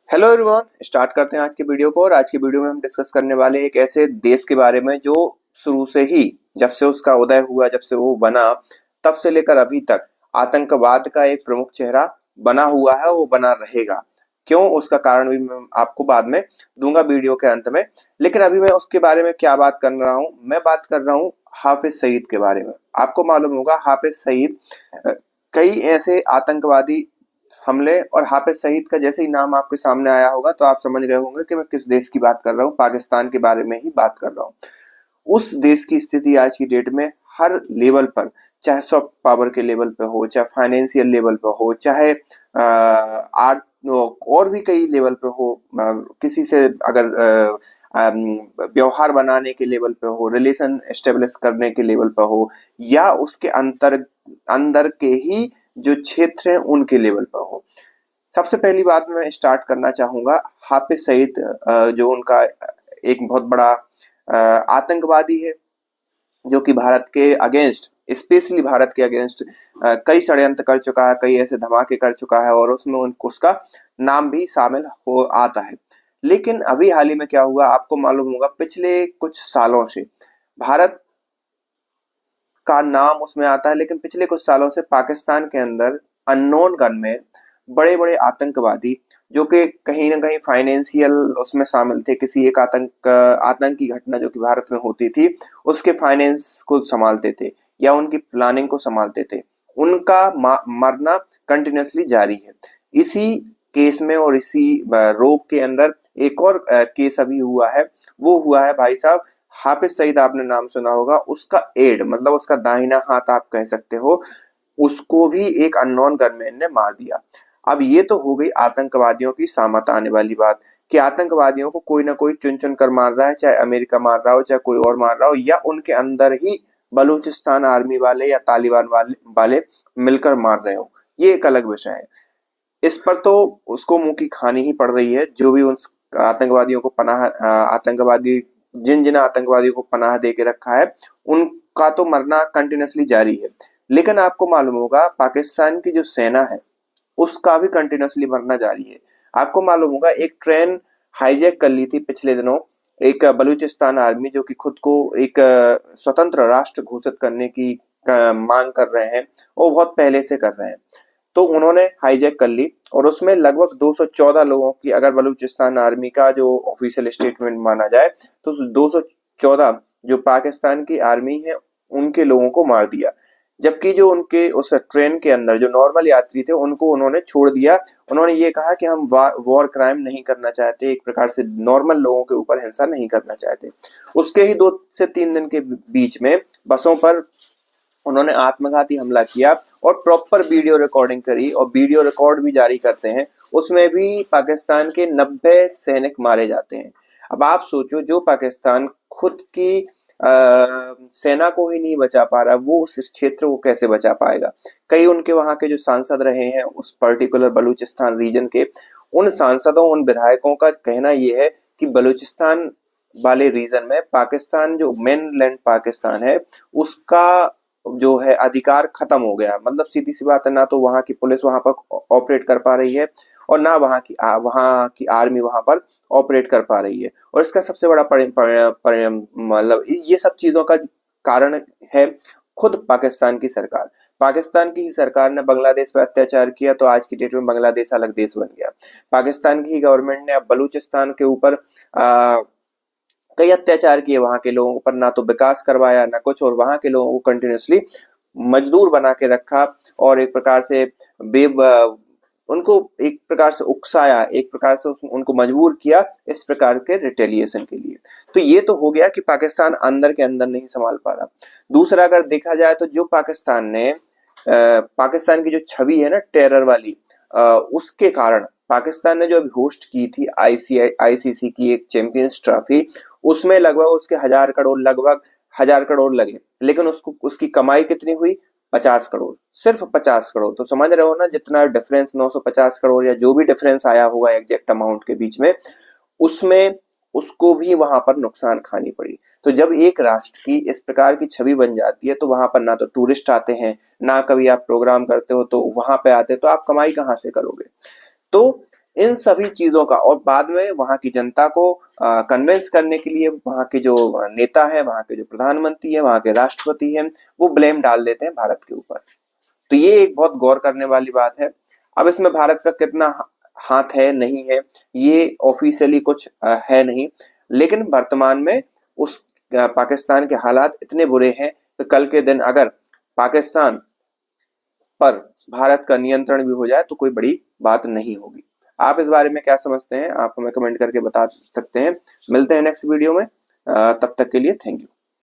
Hello everyone, start करते हैं आज के वीडियो को। और आज के वीडियो में हम डिस्कस करने वाले एक ऐसे देश के बारे में जो शुरू से ही, जब से उसका उदय हुआ, जब से वो बना, तब से लेकर अभी तक आतंकवाद का एक प्रमुख चेहरा बना हुआ है, वो बना रहेगा। क्यों, उसका कारण भी मैं आपको बाद में दूंगा वीडियो के अंत में। लेकिन अभी मैं उसके बारे में क्या बात कर रहा हूँ, मैं बात कर रहा हूँ हाफिज सईद के बारे में। आपको मालूम होगा हाफिज सईद कई ऐसे आतंकवादी हमले, और हाफिज सईद का जैसे ही नाम आपके सामने आया होगा तो आप समझ गए होंगे कि मैं किस देश की बात कर रहा हूँ। पाकिस्तान के बारे में ही बात कर रहा हूँ। उस देश की स्थिति आज की डेट में हर लेवल पर, चाहे सॉफ्ट पावर के लेवल पे हो, चाहे फाइनेंशियल लेवल पे हो, चाहे आर्ट और भी कई लेवल पे हो, किसी से अगर व्यवहार बनाने के लेवल पे हो, रिलेशन एस्टेब्लिश करने के लेवल पे हो, या उसके अंतर अंदर के ही जो क्षेत्र हैं उनके लेवल पर हो। सबसे पहली बात मैं स्टार्ट करना चाहूंगा हाफिज सईद, जो उनका एक बहुत बड़ा आतंकवादी है, जो कि भारत के अगेंस्ट, स्पेशली भारत के अगेंस्ट कई षड्यंत्र कर चुका है, कई ऐसे धमाके कर चुका है, और उसमें उसका नाम भी शामिल हो आता है। लेकिन अभी हाल ही में क्या हुआ, आपको मालूम होगा, पिछले कुछ सालों से भारत का नाम उसमें आता है, लेकिन पिछले कुछ सालों से पाकिस्तान के अंदर अननोन गन में बड़े बड़े आतंकवादी, जो कि कहीं ना कहीं फाइनेंशियल उसमें शामिल थे, किसी एक आतंकी घटना जो कि भारत में होती थी उसके फाइनेंस को संभालते थे या उनकी प्लानिंग को संभालते थे, उनका मरना कंटिन्यूसली जारी है। इसी केस में और इसी रोग के अंदर एक और केस अभी हुआ है। वो हुआ है भाई साहब हाफिज सईद, आपने नाम सुना होगा, उसका एड मतलब उसका दाहिना हाथ आप कह सकते हो, उसको भी एक अननोन गनमैन ने मार दिया। अब ये तो हो गई आतंकवादियों की सामत आने वाली बात, कि आतंकवादियों को कोई ना कोई चुन चुन कर मार रहा है, चाहे अमेरिका मार रहा हो, चाहे कोई और मार रहा हो, या उनके अंदर ही बलूचिस्तान आर्मी वाले या तालिबान वाले मिलकर मार रहे हो, ये एक अलग विषय है। इस पर तो उसको मुंह की खानी ही पड़ रही है, जो भी उन आतंकवादियों को आतंकवादी, जिन जिन आतंकवादियों को पनाह दे के रखा है, उनका तो मरना कंटिन्यूसली जारी है। लेकिन आपको मालूम होगा पाकिस्तान की जो सेना है उसका भी कंटिन्यूसली मरना जारी है। आपको मालूम होगा एक ट्रेन हाईजैक कर ली थी पिछले दिनों एक बलूचिस्तान आर्मी, जो कि खुद को एक स्वतंत्र राष्ट्र घोषित करने की मांग कर रहे हैं, वो बहुत पहले से कर रहे हैं। तो उन्होंने हाईजैक कर ली, और उसमें लगभग 214 लोगों की, अगर बलूचिस्तान आर्मी का जो ऑफिशियल स्टेटमेंट माना जाए, तो 214 जो पाकिस्तान की आर्मी है उनके लोगों को मार दिया। जबकि जो उनके उस ट्रेन के अंदर जो नॉर्मल यात्री थे उनको उन्होंने छोड़ दिया। उन्होंने ये कहा कि हम वॉर क्राइम नहीं करना चाहते, एक प्रकार से नॉर्मल लोगों के ऊपर हिंसा नहीं करना चाहते। उसके ही 2 से 3 दिन के बीच में बसों पर उन्होंने आत्मघाती हमला किया, और प्रॉपर वीडियो रिकॉर्डिंग करी, और वीडियो रिकॉर्ड भी जारी करते हैं, उसमें भी पाकिस्तान के 90 सैनिक मारे जाते हैं। अब आप सोचो, जो पाकिस्तान खुद की सेना को ही नहीं बचा पा रहा, वो उस क्षेत्र को कैसे बचा पाएगा। कई उनके वहां के जो सांसद रहे हैं उस पर्टिकुलर बलूचिस्तान रीजन के, उन सांसदों, उन विधायकों का कहना यह है कि बलूचिस्तान वाले रीजन में पाकिस्तान, जो मेनलैंड पाकिस्तान है, उसका जो है अधिकार खत्म हो गया। मतलब सीधी सी बात है, ना तो वहां की पुलिस वहां पर ऑपरेट कर पा रही है, और ना वहां की आर्मी वहां पर ऑपरेट कर पा रही है। और इसका सबसे बड़ा मतलब ये सब चीजों का कारण है खुद पाकिस्तान की सरकार। पाकिस्तान की ही सरकार ने बांग्लादेश पर अत्याचार किया, तो आज की डेट में बांग्लादेश अलग देश बन गया। पाकिस्तान की ही गवर्नमेंट ने अब बलूचिस्तान के ऊपर कई अत्याचार किए, वहां के लोगों पर ना तो विकास करवाया ना कुछ, और वहां के लोगों को कंटिन्यूसली मजदूर बना के रखा, और एक प्रकार से बेब उनको एक प्रकार से उकसाया, एक प्रकार से उनको मजबूर किया इस प्रकार के रिटेलिएशन के लिए। तो ये तो हो गया कि पाकिस्तान अंदर के अंदर नहीं संभाल पा रहा। दूसरा, अगर देखा जाए तो जो पाकिस्तान की जो छवि है ना टेरर वाली, उसके कारण पाकिस्तान ने जो अभी होस्ट की थी आईसीसी की एक चैंपियंस ट्रॉफी, उसमें लगभग उसके 1,000 करोड़, लगभग 1,000 करोड़ लगे, लेकिन उसको उसकी कमाई कितनी हुई, 50 करोड़, सिर्फ 50 करोड़। तो समझ रहे हो ना, जितना डिफरेंस 950 करोड़ या जो भी डिफरेंस आया होगा एग्जैक्ट अमाउंट के बीच में, उसमें उसको भी वहां पर नुकसान खानी पड़ी। तो जब एक राष्ट्र की इस प्रकार की छवि बन जाती है, तो वहां पर ना तो टूरिस्ट आते हैं, ना कभी आप प्रोग्राम करते हो तो वहां पे आते, तो आप कमाई कहाँ से करोगे। तो इन सभी चीजों का, और बाद में वहां की जनता को कन्विंस करने के लिए वहां के जो नेता है, वहां के जो प्रधानमंत्री है, वहां के राष्ट्रपति हैं, वो ब्लेम डाल देते हैं भारत के ऊपर। तो ये एक बहुत गौर करने वाली बात है। अब इसमें भारत का कितना हाथ है नहीं है, ये ऑफिशियली कुछ है नहीं, लेकिन वर्तमान में उस पाकिस्तान के हालात इतने बुरे हैं कि कल के दिन अगर पाकिस्तान पर भारत का नियंत्रण भी हो जाए तो कोई बड़ी बात नहीं होगी। आप इस बारे में क्या समझते हैं? आप हमें कमेंट करके बता सकते हैं। मिलते हैं नेक्स्ट वीडियो में, तब तक के लिए थैंक यू।